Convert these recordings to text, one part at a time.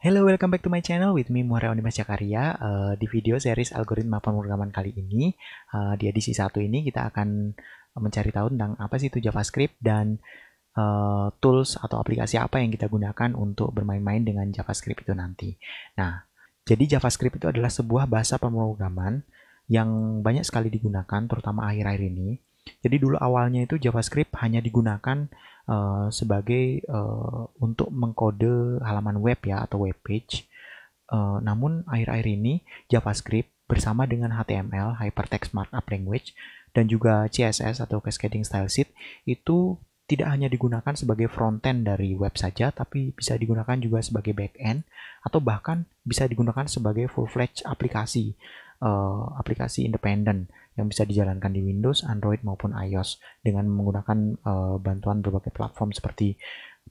Hello, welcome back to my channel with me Muharrem Dimas Jakarya. Di video series algoritma pemrograman kali ini, di edisi 1 ini kita akan mencari tahu tentang apa sih itu JavaScript dan tools atau aplikasi apa yang kita gunakan untuk bermain-main dengan JavaScript itu nanti. Nah, jadi JavaScript itu adalah sebuah bahasa pemrograman yang banyak sekali digunakan, terutama akhir-akhir ini. Jadi dulu awalnya itu JavaScript hanya digunakan sebagai untuk mengkode halaman web ya atau web page. Namun akhir-akhir ini JavaScript bersama dengan HTML (Hypertext Markup Language) dan juga CSS atau Cascading Style Sheet itu tidak hanya digunakan sebagai frontend dari web saja, tapi bisa digunakan juga sebagai backend atau bahkan bisa digunakan sebagai full-fledged aplikasi independen yang bisa dijalankan di Windows, Android maupun iOS dengan menggunakan bantuan berbagai platform seperti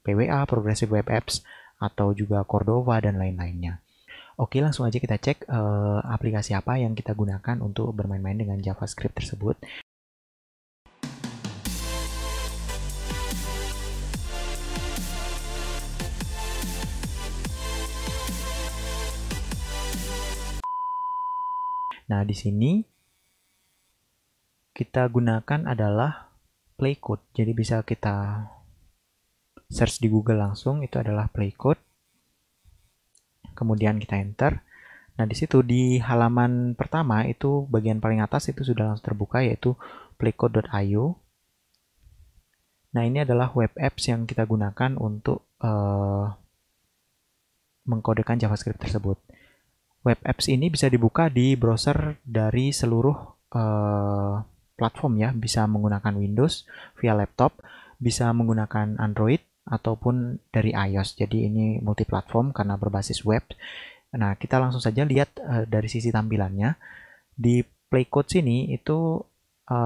PWA, Progressive Web Apps, atau juga Cordova dan lain-lainnya. Oke, langsung aja kita cek aplikasi apa yang kita gunakan untuk bermain-main dengan JavaScript tersebut. Nah, di sini kita gunakan adalah Playcode. Jadi bisa kita search di Google langsung, itu adalah Playcode. Kemudian kita enter. Nah, di situ di halaman pertama itu bagian paling atas itu sudah langsung terbuka yaitu playcode.io. Nah, ini adalah web apps yang kita gunakan untuk mengkodekan JavaScript tersebut. Web apps ini bisa dibuka di browser dari seluruh platform ya, bisa menggunakan Windows via laptop, bisa menggunakan Android ataupun dari iOS. Jadi ini multiplatform karena berbasis web. Nah, kita langsung saja lihat dari sisi tampilannya. Di Playcode sini itu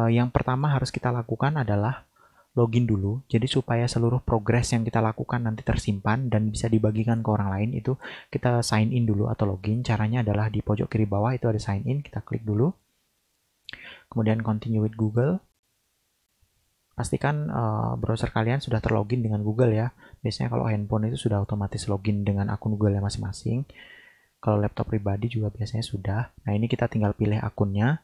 yang pertama harus kita lakukan adalah login dulu. Jadi supaya seluruh progres yang kita lakukan nanti tersimpan dan bisa dibagikan ke orang lain, itu kita sign in dulu atau login. Caranya adalah di pojok kiri bawah itu ada sign in, kita klik dulu. Kemudian continue with Google. Pastikan browser kalian sudah terlogin dengan Google ya. Biasanya kalau handphone itu sudah otomatis login dengan akun Google masing-masing. Kalau laptop pribadi juga biasanya sudah. Nah, ini kita tinggal pilih akunnya.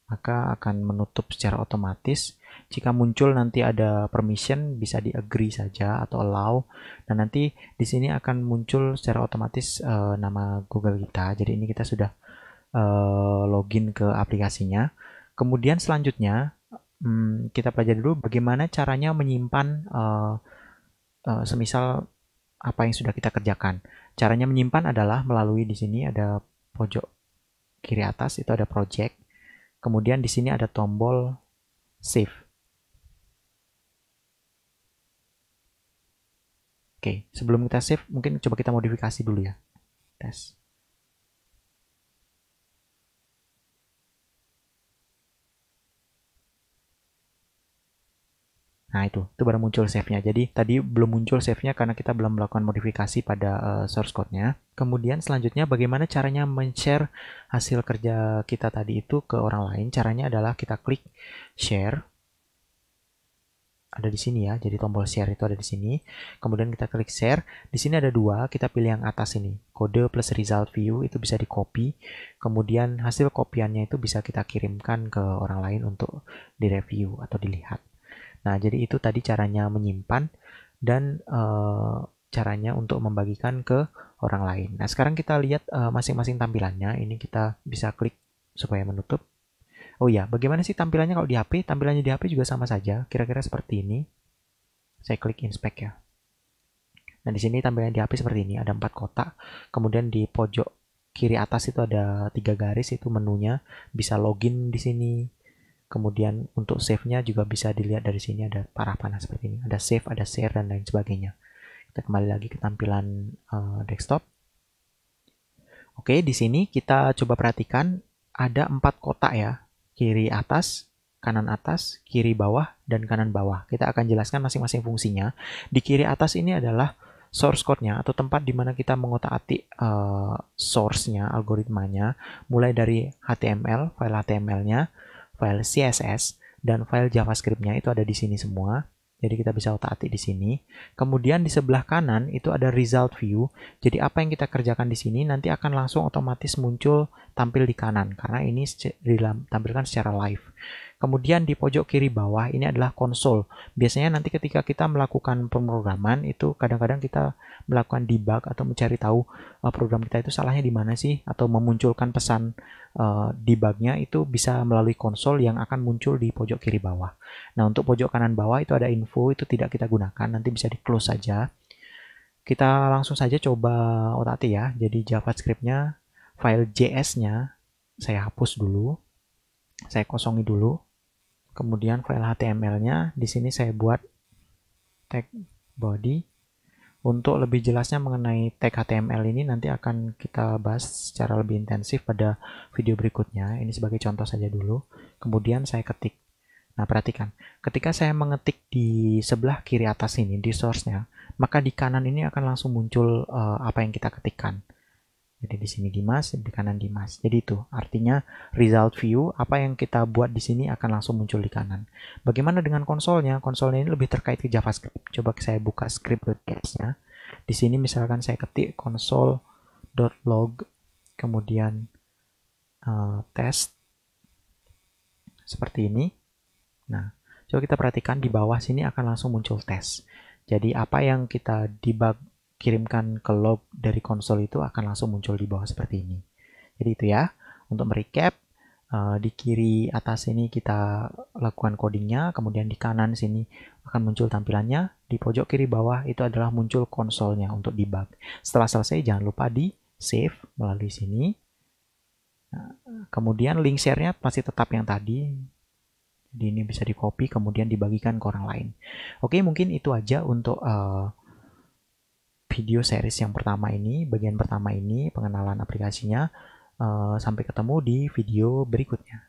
Maka akan menutup secara otomatis. Jika muncul nanti ada permission, bisa di agree saja atau allow. Dan nanti di sini akan muncul secara otomatis nama Google kita. Jadi ini kita sudah login ke aplikasinya. Kemudian selanjutnya kita pelajari dulu bagaimana caranya menyimpan semisal apa yang sudah kita kerjakan. Caranya menyimpan adalah melalui di sini ada pojok kiri atas itu ada project. Kemudian di sini ada tombol save. Oke, sebelum kita save mungkin coba kita modifikasi dulu ya. Tes. Nah, itu baru muncul save-nya. Jadi tadi belum muncul save-nya karena kita belum melakukan modifikasi pada source code-nya. Kemudian selanjutnya bagaimana caranya men-share hasil kerja kita tadi itu ke orang lain? Caranya adalah kita klik share. Ada di sini ya. Jadi tombol share itu ada di sini. Kemudian kita klik share. Di sini ada dua. Kita pilih yang atas ini. Kode plus result view itu bisa di-copy. Kemudian hasil kopiannya itu bisa kita kirimkan ke orang lain untuk di-review atau dilihat. Nah, jadi itu tadi caranya menyimpan dan caranya untuk membagikan ke orang lain. Nah, sekarang kita lihat masing-masing tampilannya. Ini kita bisa klik supaya menutup. Oh ya, bagaimana sih tampilannya kalau di HP? Tampilannya di HP juga sama saja, kira-kira seperti ini. Saya klik inspect ya. Nah, di sini tampilannya di HP seperti ini, ada 4 kotak. Kemudian di pojok kiri atas itu ada 3 garis, itu menunya. Bisa login di sini. Kemudian untuk save-nya juga bisa dilihat dari sini ada parah panah seperti ini. Ada save, ada share, dan lain sebagainya. Kita kembali lagi ke tampilan desktop. Oke, di sini kita coba perhatikan ada 4 kotak ya. Kiri atas, kiri bawah, dan kanan bawah. Kita akan jelaskan masing-masing fungsinya. Di kiri atas ini adalah source code-nya atau tempat di mana kita mengotak-atik source-nya, algoritmanya, mulai dari HTML, file HTML-nya, file CSS, dan file JavaScript-nya itu ada di sini semua. Jadi kita bisa otak-atik di sini. Kemudian di sebelah kanan itu ada result view. Jadi apa yang kita kerjakan di sini nanti akan langsung otomatis muncul tampil di kanan karena ini ditampilkan secara live. Kemudian di pojok kiri bawah ini adalah konsol. Biasanya nanti ketika kita melakukan pemrograman itu kadang-kadang kita melakukan debug atau mencari tahu program kita itu salahnya di mana sih atau memunculkan pesan debugnya itu bisa melalui konsol yang akan muncul di pojok kiri bawah. Nah, untuk pojok kanan bawah itu ada info, itu tidak kita gunakan, nanti bisa di close saja. Kita langsung saja coba otak-atik ya. Jadi JavaScript-nya, file JS-nya saya hapus dulu. Saya kosongi dulu. Kemudian file HTML-nya di sini saya buat tag body. Untuk lebih jelasnya mengenai tag HTML ini nanti akan kita bahas secara lebih intensif pada video berikutnya. Ini sebagai contoh saja dulu. Kemudian saya ketik. Nah, perhatikan. Ketika saya mengetik di sebelah kiri atas ini, di source-nya, maka di kanan ini akan langsung muncul apa yang kita ketikkan. Jadi di sini Dimas, di kanan Dimas. Jadi itu artinya result view, apa yang kita buat di sini akan langsung muncul di kanan. Bagaimana dengan konsolnya? Konsolnya ini lebih terkait ke JavaScript. Coba saya buka script.cs-nya. Di sini misalkan saya ketik console.log, kemudian test seperti ini. Nah, coba kita perhatikan di bawah sini akan langsung muncul tes. Jadi apa yang kita debug kirimkan ke log dari konsol itu akan langsung muncul di bawah seperti ini. Jadi itu ya, untuk merecap, di kiri atas ini kita lakukan codingnya, kemudian di kanan sini akan muncul tampilannya, di pojok kiri bawah itu adalah muncul konsolnya untuk debug. Setelah selesai jangan lupa di save melalui sini. Nah, kemudian link share-nya masih tetap yang tadi. Jadi ini bisa di copy kemudian dibagikan ke orang lain. Oke, mungkin itu aja untuk video series yang pertama ini, bagian pertama ini, pengenalan aplikasinya. Sampai ketemu di video berikutnya.